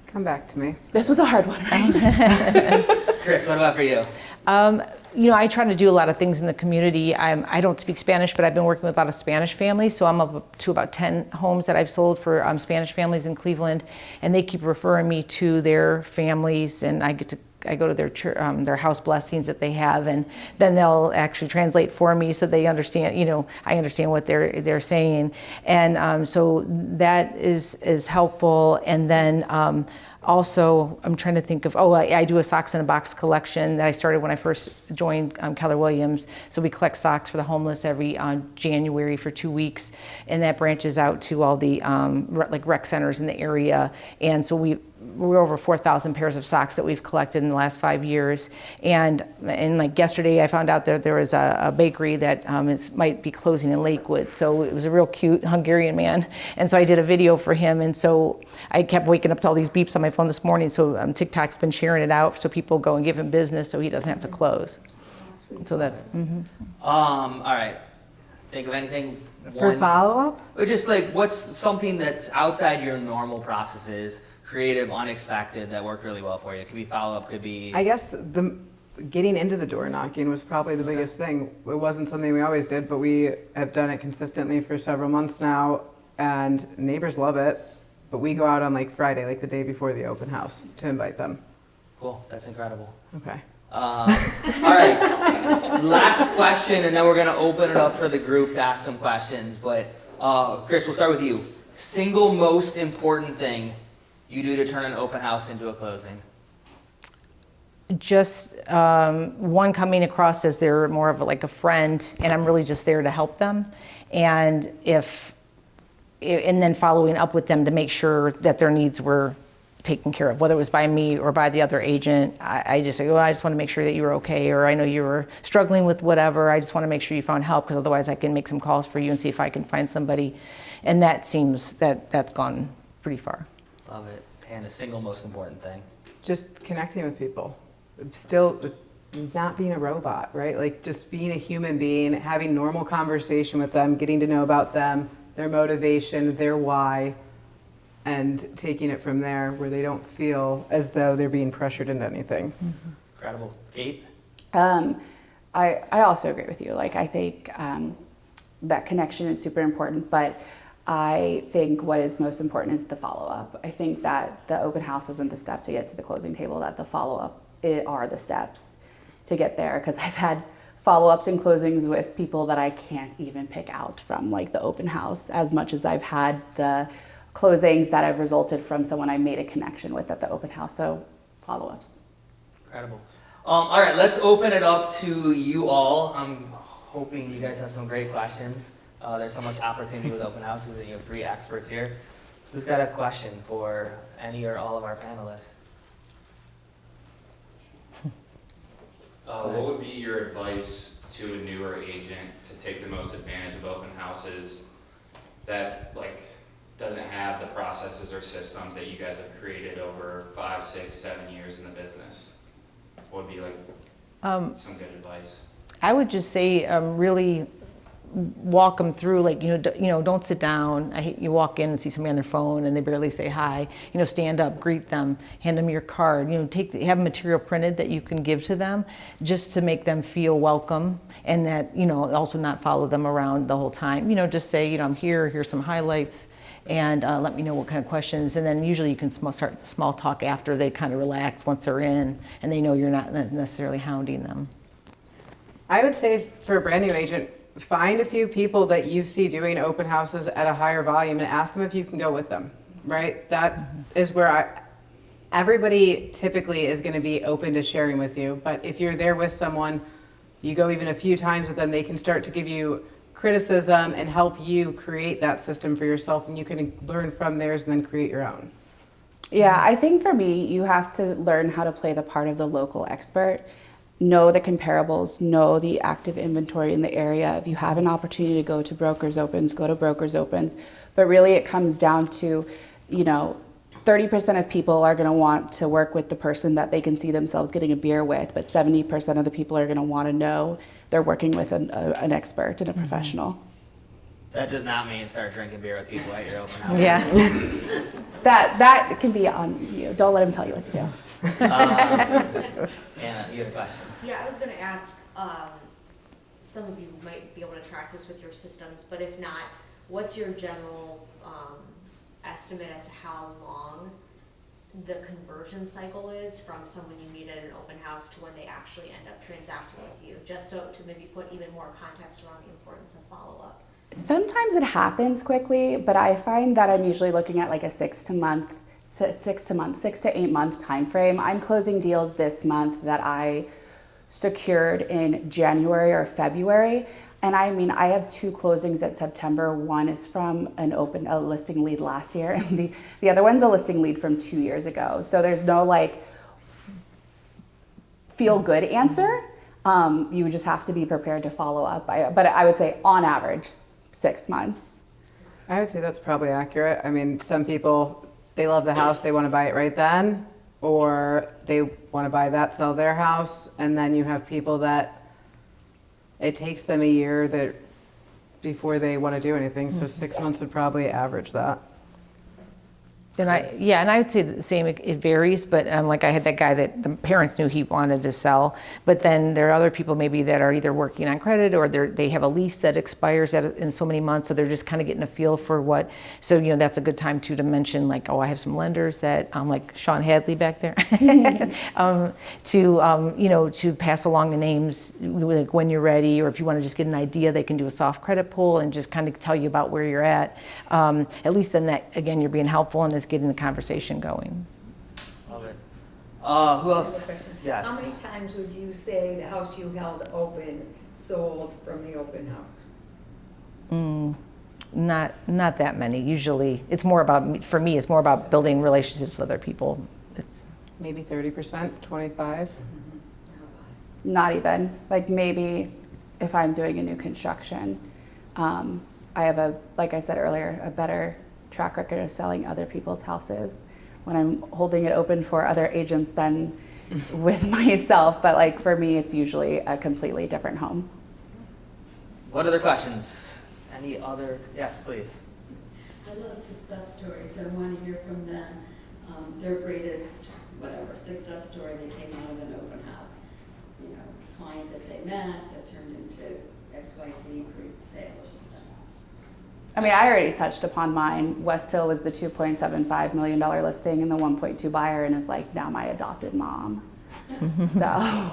Come back to me. This was a hard one, right? Chris, what about for you? I try to do a lot of things in the community. I don't speak Spanish, but I've been working with a lot of Spanish families, so I'm up to about 10 homes that I've sold for Spanish families in Cleveland, and they keep referring me to their families, and I go to their house blessings that they have, and then they'll actually translate for me so they understand. I understand what they're saying, and so that is helpful. And then also, I'm trying to think of, I do a socks in a box collection that I started when I first joined Keller Williams. So we collect socks for the homeless every January for 2 weeks, and that branches out to all the rec centers in the area. And so we're over 4,000 pairs of socks that we've collected in the last 5 years. And like yesterday, I found out that there was a bakery that might be closing in Lakewood. So it was a real cute Hungarian man. And so I did a video for him. And so I kept waking up to all these beeps on my phone this morning. So TikTok's been sharing it out so people go and give him business so he doesn't have to close. So that. All right. Think of anything? For follow-up? Or just like, what's something that's outside your normal processes, creative, unexpected, that worked really well for you? It could be follow-up, could be... I guess the getting into the door knocking was probably the biggest thing. It wasn't something we always did, but we have done it consistently for several months now, and neighbors love it. But we go out on like Friday, like the day before the open house, to invite them. Cool, that's incredible. Okay. All right, last question, and then we're gonna open it up for the group to ask some questions. But Chris, we'll start with you. Single most important thing you do to turn an open house into a closing? Just one, coming across as they're more of like a friend, and I'm really just there to help them. And then following up with them to make sure that their needs were taken care of, whether it was by me or by the other agent. I just say, I just want to make sure that you're okay, or I know you were struggling with whatever. I just want to make sure you found help, because otherwise I can make some calls for you and see if I can find somebody. And that seems that's gone pretty far. Love it. And the single most important thing? Just connecting with people. Still not being a robot, right? Like just being a human being, having normal conversation with them, getting to know about them, their motivation, their why, and taking it from there where they don't feel as though they're being pressured into anything. Incredible. Kate? I also agree with you. Like, I think that connection is super important, but I think what is most important is the follow-up. I think that the open house isn't the step to get to the closing table, that the follow-up are the steps to get there, because I've had follow-ups and closings with people that I can't even pick out from like the open house, as much as I've had the closings that have resulted from someone I made a connection with at the open house. So follow-ups. Incredible. All right, let's open it up to you all. I'm hoping you guys have some great questions. There's so much opportunity with open houses, and you have 3 experts here. Who's got a question for any or all of our panelists? What would be your advice to a newer agent to take the most advantage of open houses that doesn't have the processes or systems that you guys have created over 5, 6, 7 years in the business? What would be some good advice? I would just say really walk them through, like, don't sit down. You walk in and see somebody on their phone and they barely say hi. Stand up, greet them, hand them your card. Have material printed that you can give to them, just to make them feel welcome, and that also not follow them around the whole time. Just say, I'm here. Here's some highlights, and let me know what kind of questions. And then usually you can start small talk after they kind of relax, once they're in and they know you're not necessarily hounding them. I would say for a brand new agent, find a few people that you see doing open houses at a higher volume and ask them if you can go with them, right? That is where everybody typically is going to be open to sharing with you. But if you're there with someone, you go even a few times with them, they can start to give you criticism and help you create that system for yourself, and you can learn from theirs and then create your own. Yeah, I think for me, you have to learn how to play the part of the local expert. Know the comparables, know the active inventory in the area. If you have an opportunity to go to brokers opens, go to brokers opens. But really it comes down to, 30% of people are going to want to work with the person that they can see themselves getting a beer with, but 70% of the people are going to want to know they're working with an expert and a professional. That does not mean start drinking beer with people at your open house. Yeah. That can be on you. Don't let them tell you what to do. Anna, you had a question? Yeah, I was going to ask, some of you might be able to track this with your systems, but if not, what's your general estimate as to how long the conversion cycle is from someone you meet at an open house to when they actually end up transacting with you, just so to maybe put even more context around the importance of follow-up? Sometimes it happens quickly, but I find that I'm usually looking at like a 6 to 8 month time frame. I'm closing deals this month that I secured in January or February. And I mean, I have 2 closings in September. One is from a listing lead last year, and the other one's a listing lead from 2 years ago. So there's no like feel good answer. You just have to be prepared to follow up. But I would say on average, 6 months. I would say that's probably accurate. I mean, some people, they love the house, they want to buy it right then, or they want to buy that, sell their house, and then you have people that it takes them a year before they want to do anything. So 6 months would probably average that. And I would say the same. It varies, but like I had that guy that the parents knew he wanted to sell, but then there are other people maybe that are either working on credit or they have a lease that expires in so many months, so they're just kind of getting a feel for what. So that's a good time to mention, like, I have some lenders that like Sean Hadley back there, to pass along the names, like when you're ready, or if you want to just get an idea, they can do a soft credit pull and just kind of tell you about where you're at. At least then that, again, you're being helpful and is getting the conversation going. Love it. Who else? Yes. How many times would you say the house you held open sold from the open house? Not that many. Usually, it's more about, for me, it's more about building relationships with other people. It's Maybe 30%, 25%. Not even. Like maybe if I'm doing a new construction, I have like I said earlier, a better track record of selling other people's houses when I'm holding it open for other agents than with myself. But like for me, it's usually a completely different home. What other questions? Any other? Yes, please. I love success stories. I want to hear from them. Their greatest, success story that came out of an open house. Client that they met that turned into XYZ great sale or something. I mean, I already touched upon mine. West Hill was the $2.75 million listing and the 1.2 buyer, and is like now my adopted mom. So.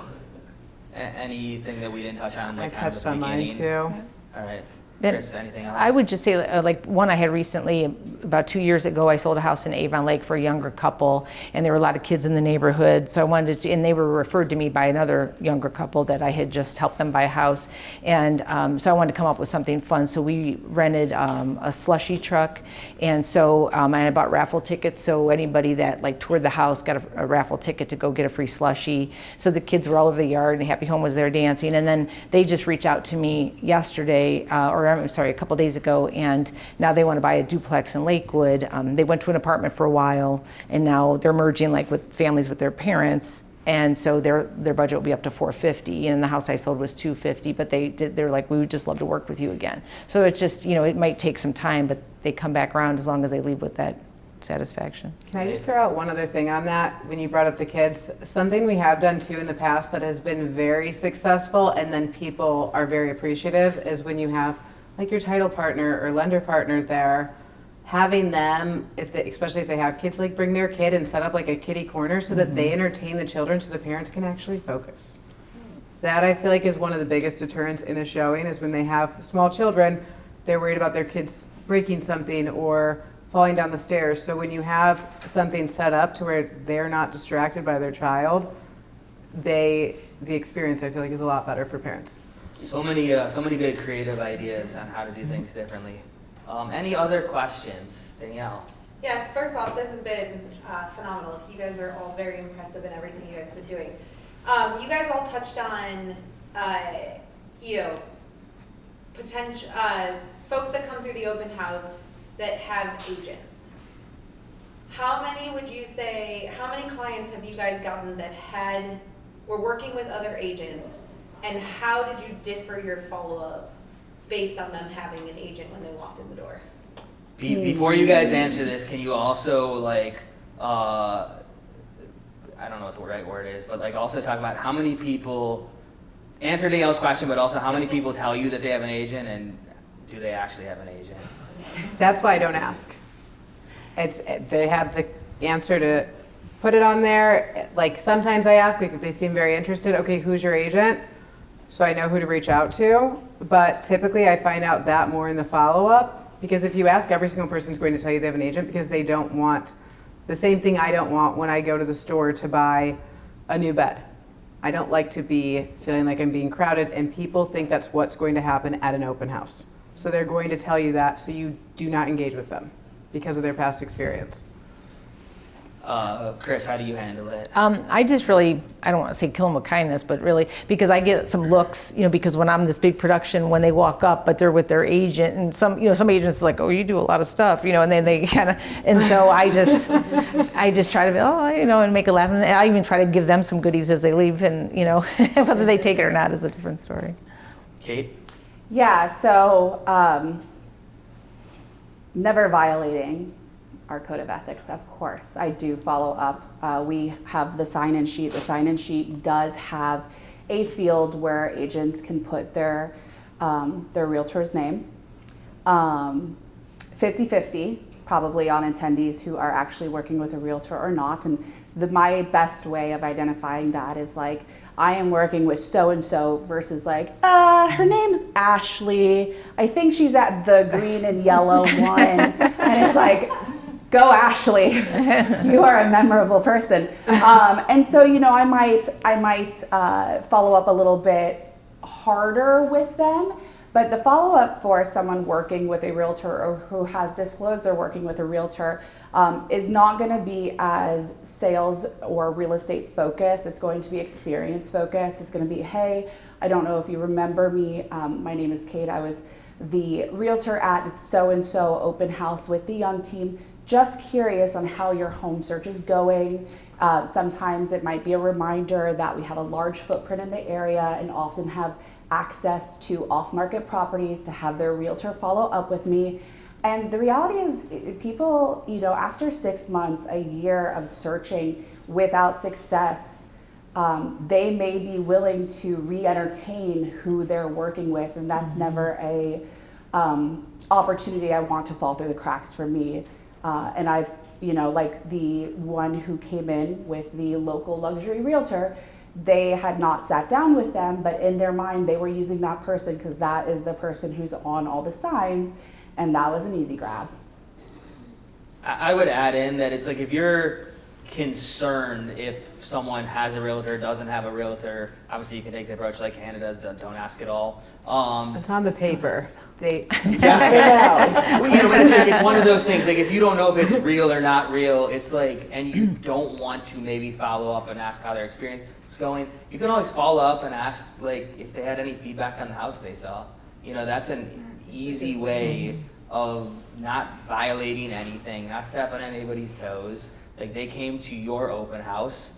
Anything that we didn't touch on? I Like kind of touched the on mine beginning? too. All right. Then Chris, anything else? I would just say, like one I had recently, about 2 years ago, I sold a house in Avon Lake for a younger couple, and there were a lot of kids in the neighborhood. So I wanted to, and they were referred to me by another younger couple that I had just helped them buy a house. And so I wanted to come up with something fun. So we rented a slushy truck, and so I bought raffle tickets. So anybody that like toured the house got a raffle ticket to go get a free slushy. So the kids were all over the yard, and Happy Home was there dancing. And then they just reached out to me yesterday, a couple days ago, and now they want to buy a duplex in Lakewood. They went to an apartment for a while, and now they're merging like with families with their parents, And so their budget will be up to $450, and the house I sold was $250. But they're like, we would just love to work with you again. So it's just, it might take some time, but they come back around as long as they leave with that satisfaction. Can I just throw out one other thing on that? When you brought up the kids, something we have done too in the past that has been very successful, and then people are very appreciative, is when you have like your title partner or lender partner there, having them, especially if they have kids, like bring their kid and set up like a kiddie corner so that they entertain the children so the parents can actually focus. That I feel like is one of the biggest deterrents in a showing, is when they have small children, they're worried about their kids breaking something or falling down the stairs. So when you have something set up to where they're not distracted by their child, the experience I feel like is a lot better for parents. So many good creative ideas on how to do things differently. Any other questions, Danielle? Yes, first off, this has been phenomenal. You guys are all very impressive in everything you guys have been doing. You guys all touched on, potential folks that come through the open house that have agents. How many clients have you guys gotten that were working with other agents, and how did you differ your follow-up based on them having an agent when they walked in the door? Before you guys answer this, can you also I don't know what the right word is, but also talk about how many people, answer Danielle's question, but also how many people tell you that they have an agent, and do they actually have an agent? That's why I don't ask. They have the answer to put it on there. Like sometimes I ask, if they seem very interested, okay, who's your agent? So I know who to reach out to. But typically I find out that more in the follow-up, because if you ask, every single person's going to tell you they have an agent, because they don't want the same thing I don't want when I go to the store to buy a new bed. I don't like to be feeling like I'm being crowded, and people think that's what's going to happen at an open house. So they're going to tell you that, so you do not engage with them because of their past experience. Chris, how do you handle it? I just really, I don't want to say kill them with kindness, but really, because I get some looks, because when I'm this big production, when they walk up, but they're with their agent, and some agents are like, oh, you do a lot of stuff, and then they kind of, and so I just try to be, and make a laugh, and I even try to give them some goodies as they leave, and whether they take it or not is a different story. Kate? Yeah, so never violating our code of ethics, of course. I do follow up. We have the sign-in sheet. The sign-in sheet does have a field where agents can put their realtor's name. 50-50, probably on attendees who are actually working with a realtor or not. And my best way of identifying that is I am working with so-and-so versus her name's Ashley. I think she's at the green and yellow one. And it's go Ashley, you are a memorable person. And so, I might follow up a little bit harder with them, but the follow-up for someone working with a realtor or who has disclosed they're working with a realtor is not gonna be as sales or real estate focused. It's going to be experience focused. It's gonna be, hey, I don't know if you remember me, my name is Kate. I was the realtor at so-and-so open house with the Young Team. Just curious on how your home search is going. Sometimes it might be a reminder that we have a large footprint in the area and often have access to off-market properties to have their realtor follow up with me. And the reality is people, after 6 months, a year of searching without success, they may be willing to re-entertain who they're working with, and that's never a opportunity I want to fall through the cracks for me. And I've, like the one who came in with the local luxury realtor, they had not sat down with them, but in their mind, they were using that person because that is the person who's on all the signs, and that was an easy grab. I would add in that it's if you're concerned if someone has a realtor, doesn't have a realtor, obviously you can take the approach like Hannah does, don't ask at all. It's on the paper. Yes or no. But it's one of those things, if you don't know if it's real or not real, it's and you don't want to maybe follow up and ask how their experience is going, you can always follow up and ask if they had any feedback on the house they saw. That's an easy way of not violating anything, not stepping on anybody's toes. They came to your open house.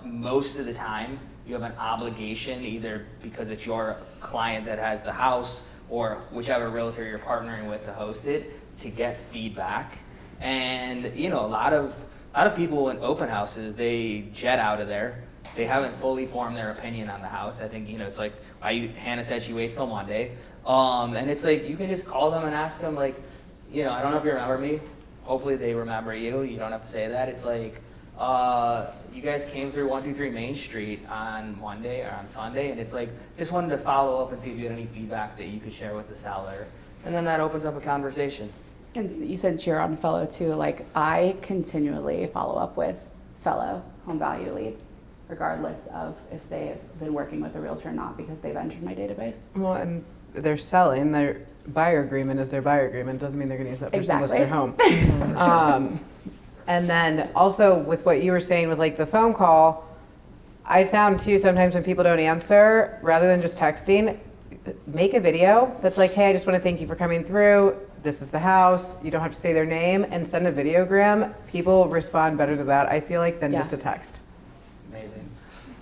most of the time you have an obligation, either because it's your client that has the house or whichever realtor you're partnering with to host it, to get feedback. And you know, a lot of people in open houses, they jet out of there. They haven't fully formed their opinion on the house. I think, you know, it's like Hannah said she waits till Monday. And it's like you can just call them and ask them, like, you know, I don't know if you remember me. Hopefully they remember you. You don't have to say that. It's like, you guys came through 123 Main Street on Monday or on Sunday, and it's like, just wanted to follow up and see if you had any feedback that you could share with the seller. And then that opens up a conversation. And you said you're on Fellow too. Like, I continually follow up with Fellow home value leads, regardless of if they've been working with a realtor or not, because they've entered my database. Well, and they're selling, their buyer agreement is their buyer agreement. Doesn't mean they're gonna use that person to list their home. And then also with what you were saying with like the phone call, I found too, sometimes when people don't answer, rather than just texting, make a video that's like, hey, I just wanna thank you for coming through. This is the house. You don't have to say their name, and send a videogram. People respond better to that, I feel like, than just a text. Amazing.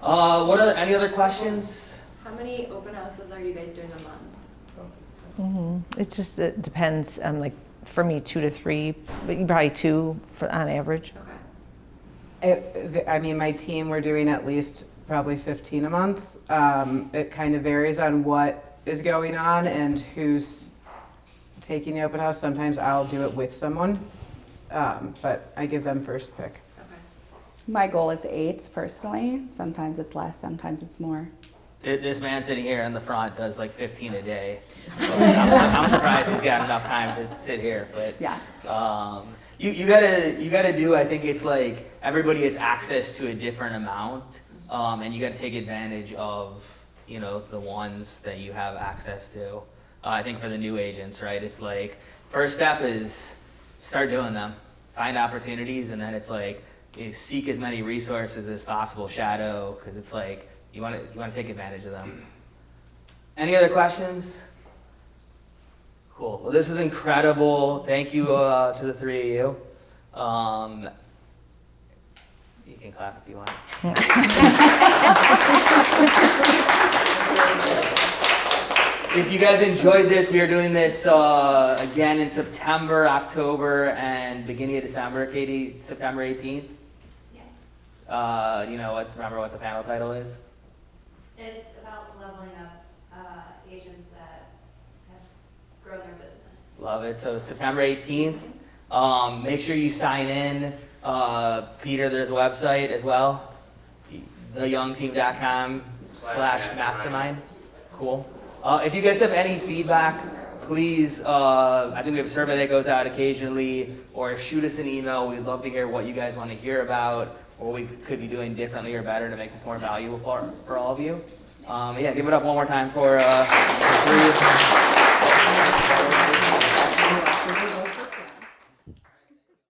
Any other questions? How many open houses are you guys doing a month? It depends. Like for me, 2 to 3, but probably 2 on average. Okay. I mean, my team, we're doing at least probably 15 a month. It kind of varies on what is going on and who's taking the open house. Sometimes I'll do it with someone, but I give them first pick. Okay. My goal is 8 personally. Sometimes it's less, sometimes it's more. This man sitting here in the front does like 15 a day. I'm surprised he's got enough time to sit here. But Yeah. you gotta do. I think it's like everybody has access to a different amount, and you got to take advantage of, you know, the ones that you have access to. I think for the new agents, right? It's like first step is start doing them, find opportunities, and then it's like seek as many resources as possible. Shadow, because it's like. You want to take advantage of them. Any other questions? Cool. Well, this was incredible. Thank you to the 3 of you. You can clap if you want. If you guys enjoyed this, we are doing this again in September, October, and beginning of December. Katie, September 18th. Yeah. Remember what the panel title is? It's about leveling up agents that have grown their business. Love it. So September 18th. Make sure you sign in. Peter, there's a website as well. theyoungteam.com/mastermind. Cool. If you guys have any feedback, please, I think we have a survey that goes out occasionally, or shoot us an email. We'd love to hear what you guys want to hear about, or we could be doing differently or better to make this more valuable for all of you. Give it up one more time for 3.